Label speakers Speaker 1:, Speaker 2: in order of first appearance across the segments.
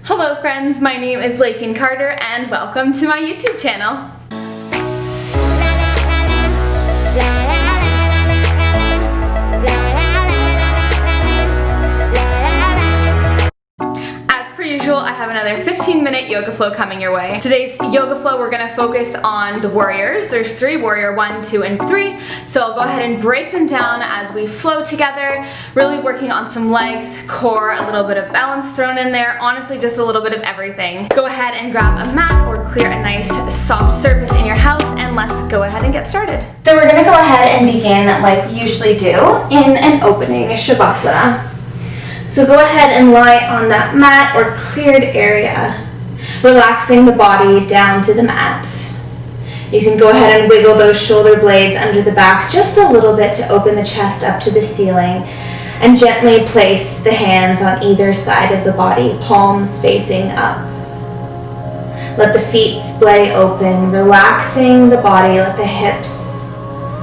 Speaker 1: Hello friends, my name is Lakin Carter and welcome to my YouTube channel. I have another 15-minute yoga flow coming your way. Today's yoga flow, we're gonna focus on the warriors. There's 3, warrior 1, 2, and 3. So I'll go ahead and break them down as we flow together, really working on some legs, core, a little bit of balance thrown in there, honestly just a little bit of everything. Go ahead and grab a mat or clear a nice soft surface in your house and let's go ahead and get started. So we're gonna go ahead and begin like we usually do in an opening Shavasana. So go ahead and lie on that mat or cleared area, relaxing the body down to the mat. You can go ahead and wiggle those shoulder blades under the back just a little bit to open the chest up to the ceiling, and gently place the hands on either side of the body, palms facing up. Let the feet splay open, relaxing the body, let the hips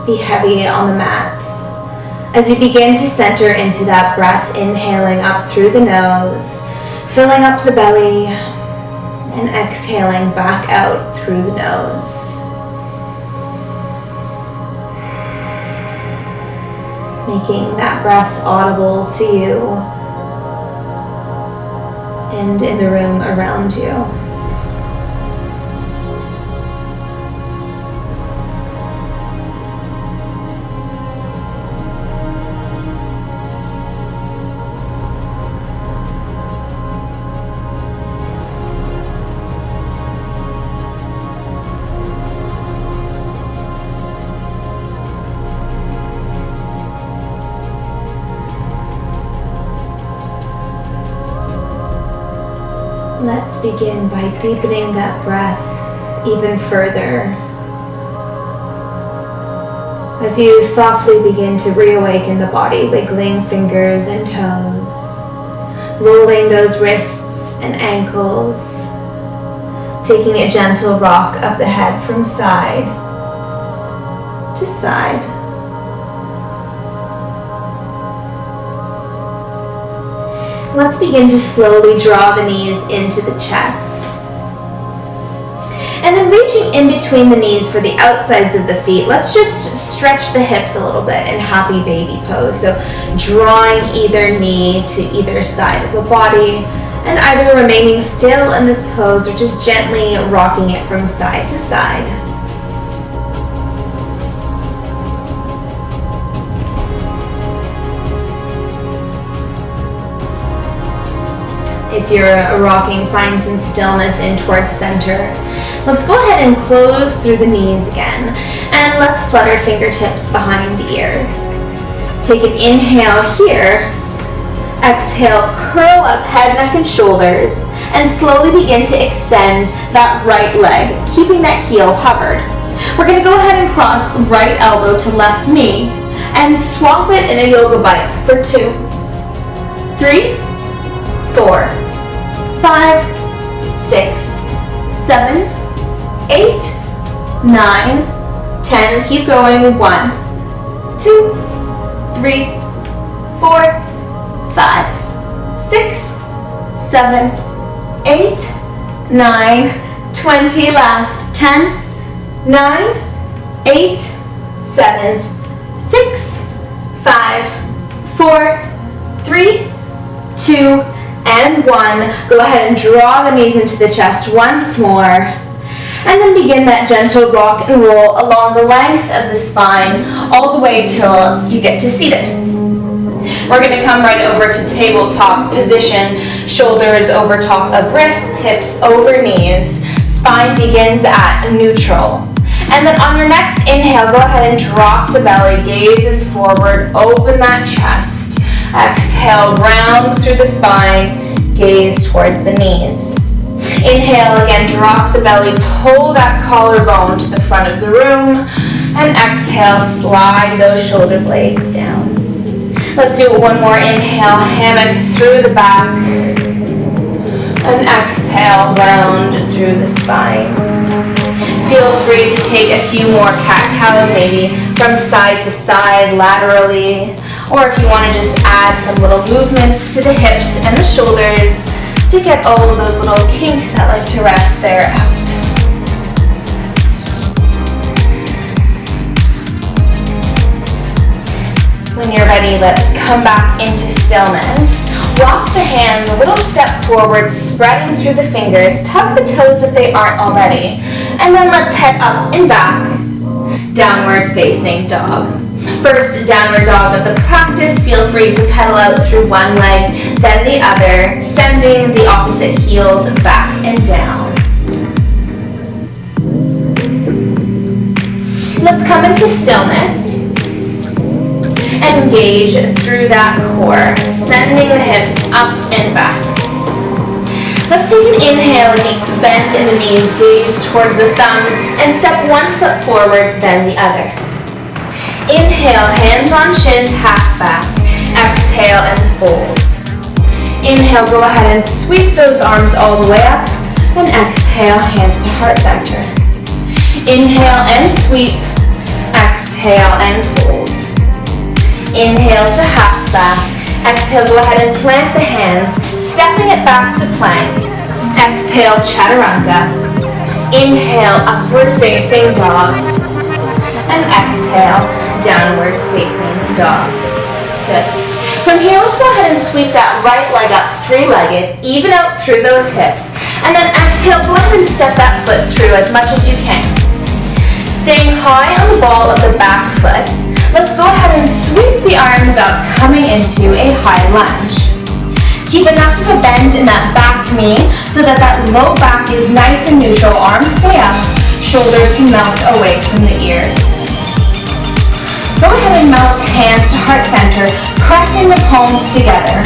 Speaker 1: be heavy on the mat. As you begin to center into that breath, inhaling up through the nose, filling up the belly, and exhaling back out through the nose. Making that breath audible to you and in the room around you. Let's begin by deepening that breath even further. As you softly begin to reawaken the body, wiggling fingers and toes, rolling those wrists and ankles, taking a gentle rock of the head from side to side. Let's begin to slowly draw the knees into the chest. And then reaching in between the knees for the outsides of the feet, let's just stretch the hips a little bit in happy baby pose. So drawing either knee to either side of the body and either remaining still in this pose or just gently rocking it from side to side. If you're rocking, find some stillness in towards center. Let's go ahead and close through the knees again. And let's flutter fingertips behind the ears. Take an inhale here. Exhale, curl up head, neck, and shoulders. And slowly begin to extend that right leg, keeping that heel hovered. We're going to go ahead and cross right elbow to left knee. And swap it in a yoga bike for 2, 3, 4, 5, 6, 7, 8, 9, 10. Keep going. 1, 2, 3, 4, 5, 6, 7, 8, 9, 20. Last 10, 9, 8, 7, 6, 5, 4, 3, 2, and 1. Go ahead and draw the knees into the chest once more. And then begin that gentle rock and roll along the length of the spine all the way till you get to seated. We're going to come right over to tabletop position, shoulders over top of wrists, hips over knees. Spine begins at neutral. And then on your next inhale, go ahead and drop the belly, gazes forward, open that chest. Exhale, round through the spine, gaze towards the knees. Inhale again, drop the belly, pull that collarbone to the front of the room, and exhale, slide those shoulder blades down. Let's do it one more. Inhale, hammock through the back, and exhale, round through the spine. Feel free to take a few more cat-cows, maybe from side to side, laterally, or if you want to just add some little movements to the hips and the shoulders to get all of those little kinks that like to rest there out. When you're ready, let's come back into stillness. Walk the hands a little step forward, spreading through the fingers. Tuck the toes if they aren't already. And then let's head up and back. Downward facing dog. First downward dog of the practice. Feel free to pedal out through one leg, then the other, sending the opposite heels back and down. Let's come into stillness. Engage through that core, sending the hips up and back. Let's take an inhale, a deep bend in the knees, gaze towards the thumbs, and step one foot forward, then the other. Inhale, hands on shins, half back. Exhale and fold. Inhale, go ahead and sweep those arms all the way up, and exhale, hands to heart center. Inhale and sweep, exhale and fold. Inhale to half back. Exhale, go ahead and plant the hands, stepping it back to plank. Exhale, chaturanga. Inhale, upward facing dog. And exhale, downward facing dog. Good. From here, let's go ahead and sweep that right leg up, three-legged, even out through those hips. And then exhale, go ahead and step that foot through as much as you can. Staying high on the ball of the back foot. Let's go ahead and sweep the arms up, coming into a high lunge. Keep enough of a bend in that back knee so that that low back is nice and neutral. Arms stay up, shoulders can melt away from the ears. Go ahead and melt hands to heart center, pressing the palms together.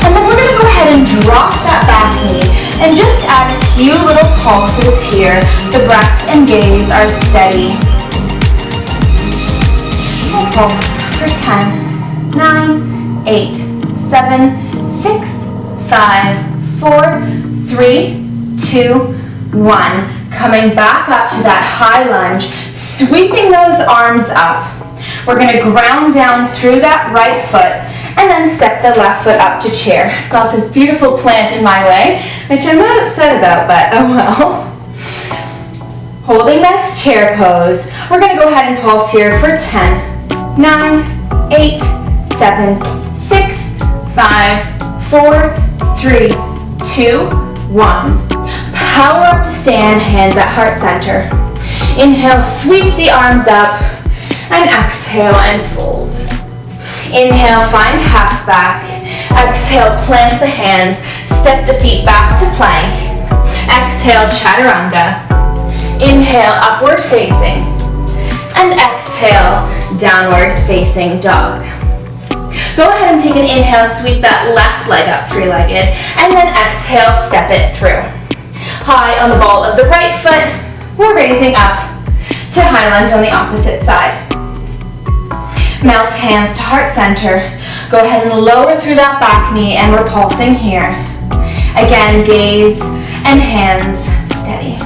Speaker 1: And then we're going to go ahead and drop that back knee and just add a few little pulses here. The breath and gaze are steady. Pulse for 10, 9, 8, 7, 6, 5, 4, 3, 2, 1. Coming back up to that high lunge, sweeping those arms up. We're going to ground down through that right foot and then step the left foot up to chair. I've got this beautiful plant in my way, which I'm not upset about, but oh well. Holding this chair pose, we're going to go ahead and pulse here for 10. 9, 8, 7, 6, 5, 4, 3, 2, 1. Power up to stand, hands at heart center. Inhale, sweep the arms up, and exhale and fold. Inhale, find half back. Exhale, plant the hands, step the feet back to plank. Exhale, chaturanga. Inhale, upward facing. And exhale, downward facing dog. Go ahead and take an inhale, sweep that left leg up three-legged, and then exhale, step it through. High on the ball of the right foot, we're raising up to high lunge on the opposite side. Melt hands to heart center. Go ahead and lower through that back knee, and we're pulsing here. Again, gaze and hands steady.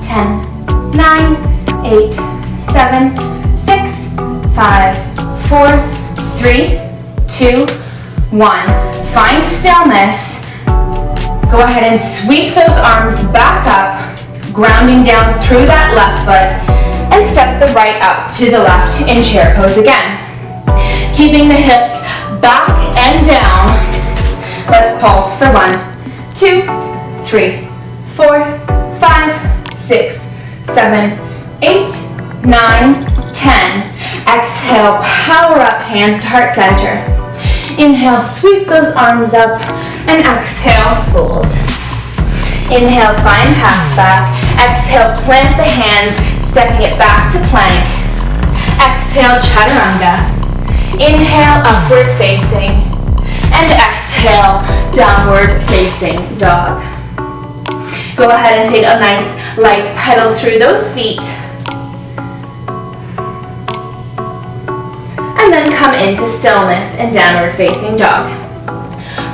Speaker 1: 10, 9, 8, 7, 6, 5, 4, 3, 2, 1. Find stillness. Go ahead and sweep those arms back up, grounding down through that left foot, and step the right up to the left in chair pose again. Keeping the hips back and down. Let's pulse for 1, 2, 3, 4, 5, 6, 7, 8, 9, 10. Exhale, power up, hands to heart center. Inhale, sweep those arms up, and exhale, fold. Inhale, find half back. Exhale, plant the hands, stepping it back to plank. Exhale, chaturanga. Inhale, upward facing. And exhale, downward facing dog. Go ahead and take a nice light pedal through those feet. And then come into stillness and downward facing dog.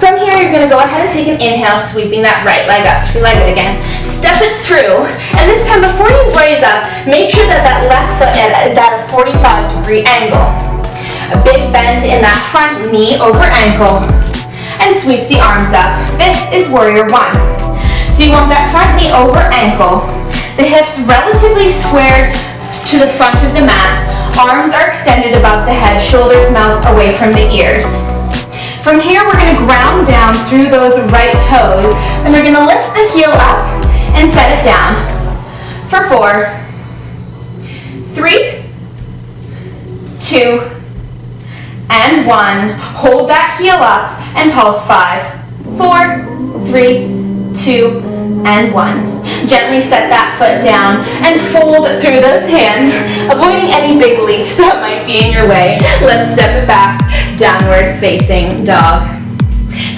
Speaker 1: From here, you're going to go ahead and take an inhale, sweeping that right leg up, three-legged again. Step it through, and this time before you raise up, make sure that that left foot is at a 45-degree angle. A big bend in that front knee over ankle. and sweep the arms up. This is warrior one. So you want that front knee over ankle, the hips relatively squared to the front of the mat, arms are extended above the head, shoulders melt away from the ears. From here, we're going to ground down through those right toes, and we're going to lift the heel up and set it down for 4, 3, 2, and 1. Hold that heel up and pulse 5, 4, 3, 2, and 1. Gently set that foot down and fold through those hands, avoiding any big leaps that might be in your way. Let's step it back, downward facing dog.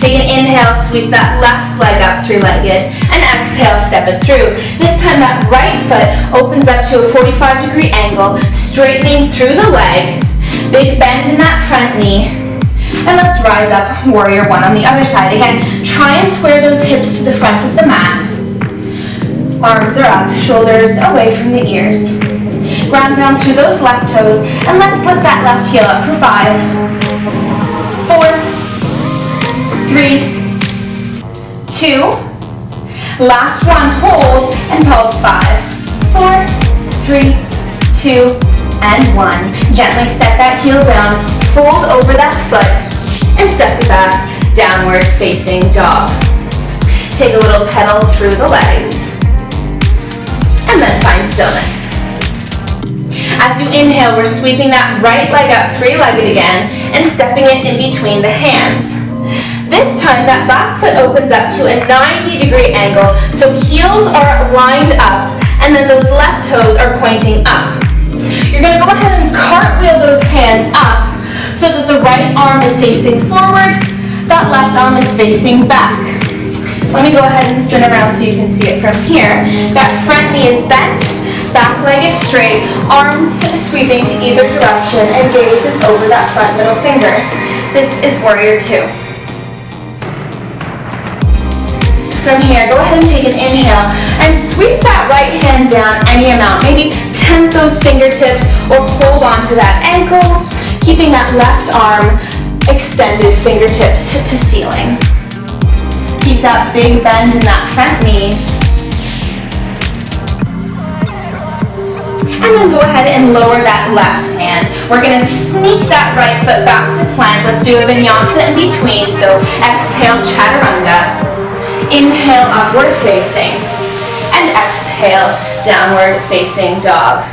Speaker 1: Take an inhale, sweep that left leg up three-legged, and exhale, step it through. This time that right foot opens up to a 45-degree angle, straightening through the leg, big bend in that front knee. And let's rise up, warrior one on the other side. Again, try and square those hips to the front of the mat. Arms are up, shoulders away from the ears. Ground down through those left toes, and let's lift that left heel up for 5, 4, 3, 2. Last one, hold and pulse 5, 4, 3, 2, and 1. Gently set that heel down, fold over that foot, and step it back, downward facing dog. Take a little pedal through the legs, and then find stillness. As you inhale, we're sweeping that right leg up three-legged again and stepping it in between the hands. This time, that back foot opens up to a 90-degree angle, so heels are lined up, and then those left toes are pointing up. You're going to go ahead and cartwheel those hands up so that the right arm is facing forward, that left arm is facing back. Let me go ahead and spin around so you can see it from here. That front knee is bent, back leg is straight, arms sweeping to either direction, and gaze is over that front middle finger. This is warrior two. From here, go ahead and take an inhale and sweep that right hand down any amount. Maybe tent those fingertips or hold onto that ankle, keeping that left arm extended, fingertips to ceiling. Keep that big bend in that front knee. And then go ahead and lower that left hand. We're going to sneak that right foot back to plank. Let's do a vinyasa in between. So exhale, chaturanga. Inhale, upward facing. And exhale, downward facing dog.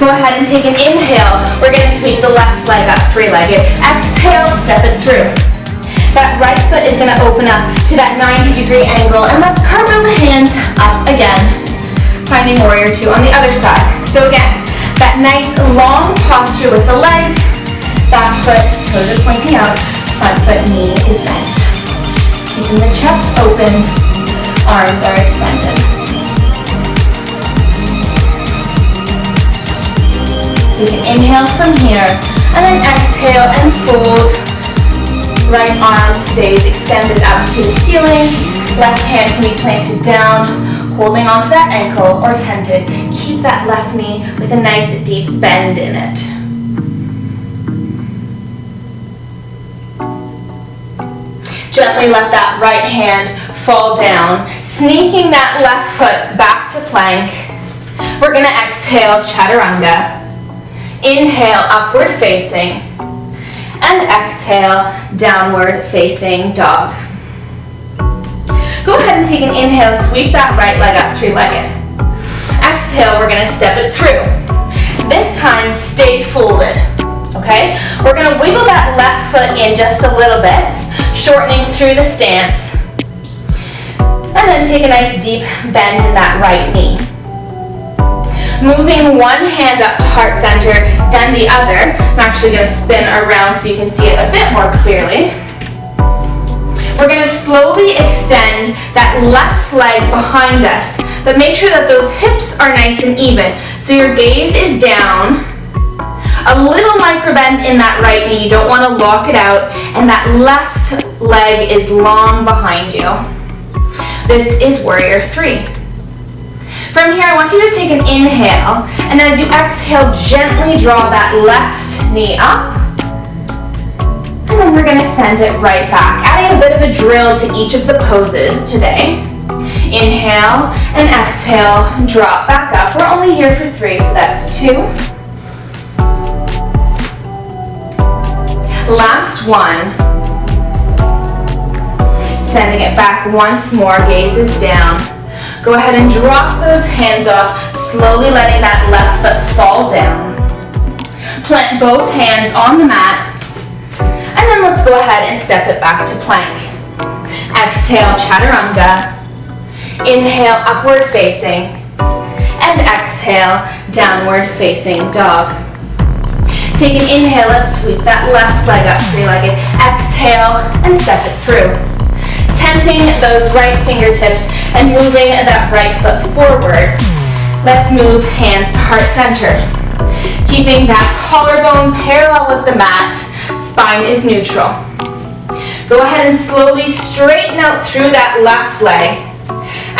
Speaker 1: Go ahead and take an inhale. We're going to sweep the left leg up three-legged. Exhale, step it through. That right foot is going to open up to that 90-degree angle, and let's cartwheel the hands up again, finding warrior two on the other side. So again, that nice long posture with the legs, back foot, toes are pointing out, front foot, knee is bent. Keeping the chest open, arms are extended. Take an inhale from here, and then exhale and fold. Right arm stays extended up to the ceiling. Left hand can be planted down, holding onto that ankle or tented. Keep that left knee with a nice deep bend in it. Gently let that right hand fall down, sneaking that left foot back to plank. We're going to exhale, chaturanga. Inhale, upward facing. And exhale, downward facing dog. Go ahead and take an inhale, sweep that right leg up three-legged. Exhale, we're going to step it through. This time, stay folded, okay? We're going to wiggle that left foot in just a little bit, shortening through the stance. And then take a nice deep bend in that right knee. Moving one hand up to heart center, then the other. I'm actually going to spin around so you can see it a bit more clearly. We're going to slowly extend that left leg behind us, but make sure that those hips are nice and even. So your gaze is down, a little micro bend in that right knee, you don't want to lock it out, and that left leg is long behind you. This is warrior three. From here, I want you to take an inhale, and as you exhale, gently draw that left knee up, and And then we're going to send it right back, adding a bit of a drill to each of the poses today. Inhale and exhale, drop back up. We're only here for 3, so that's 2. Last one. Sending it back once more, gazes down. Go ahead and drop those hands off, slowly letting that left foot fall down. Plant both hands on the mat, and then let's go ahead and step it back to plank. Exhale, chaturanga. Inhale, upward facing, and exhale, downward facing dog. Take an inhale, let's sweep that left leg up, 3-legged. Exhale, and step it through. Tenting those right fingertips and moving that right foot forward. Let's move hands to heart center. Keeping that collarbone parallel with the mat, spine is neutral. Go ahead and slowly straighten out through that left leg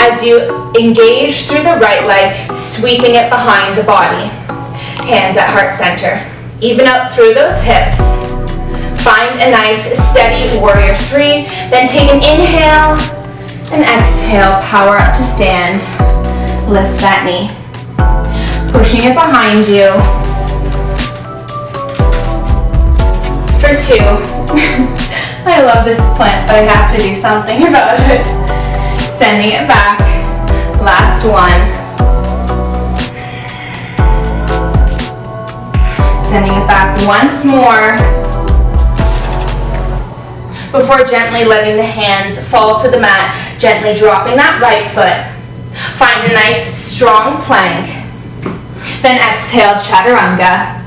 Speaker 1: as you engage through the right leg, sweeping it behind the body. Hands at heart center. Even out through those hips. Find a nice steady warrior 3. Then take an inhale and exhale, power up to stand. Lift that knee. Pushing it behind you. For 2. I love this plant, but I have to do something about it. Sending it back. Last one. Sending it back once more. Before gently letting the hands fall to the mat, gently dropping that right foot. Find a nice strong plank. Then exhale, chaturanga.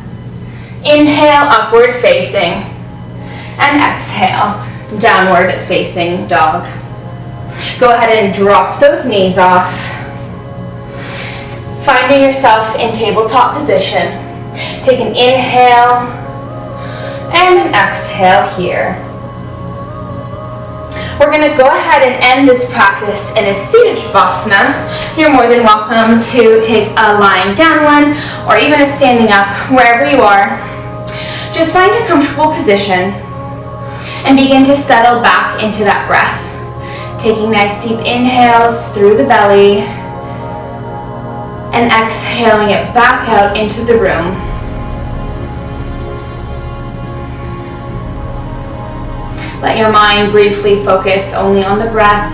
Speaker 1: Inhale, upward facing. And exhale, downward facing dog. Go ahead and drop those knees off. Finding yourself in tabletop position. Take an inhale and an exhale here. We're going to go ahead and end this practice in a seated Shavasana. You're more than welcome to take a lying down one or even a standing up, wherever you are. Just find a comfortable position and begin to settle back into that breath. Taking nice deep inhales through the belly and exhaling it back out into the room. Let your mind briefly focus only on the breath.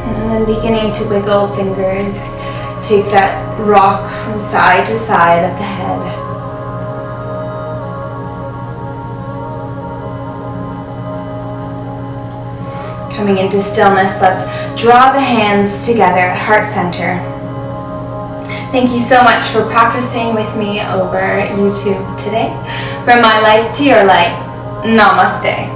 Speaker 1: And then beginning to wiggle fingers. Take that rock from side to side of the head. Coming into stillness, let's draw the hands together at heart center. Thank you so much for practicing with me over YouTube today. From my light to your light, namaste.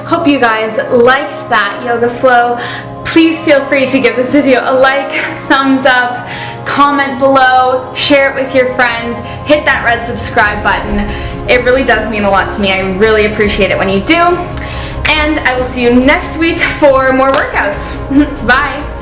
Speaker 1: Hope you guys liked that yoga flow. Please feel free to give this video a like, thumbs up, comment below, share it with your friends, hit that red subscribe button. It really does mean a lot to me. I really appreciate it when you do. And I will see you next week for more workouts. Bye.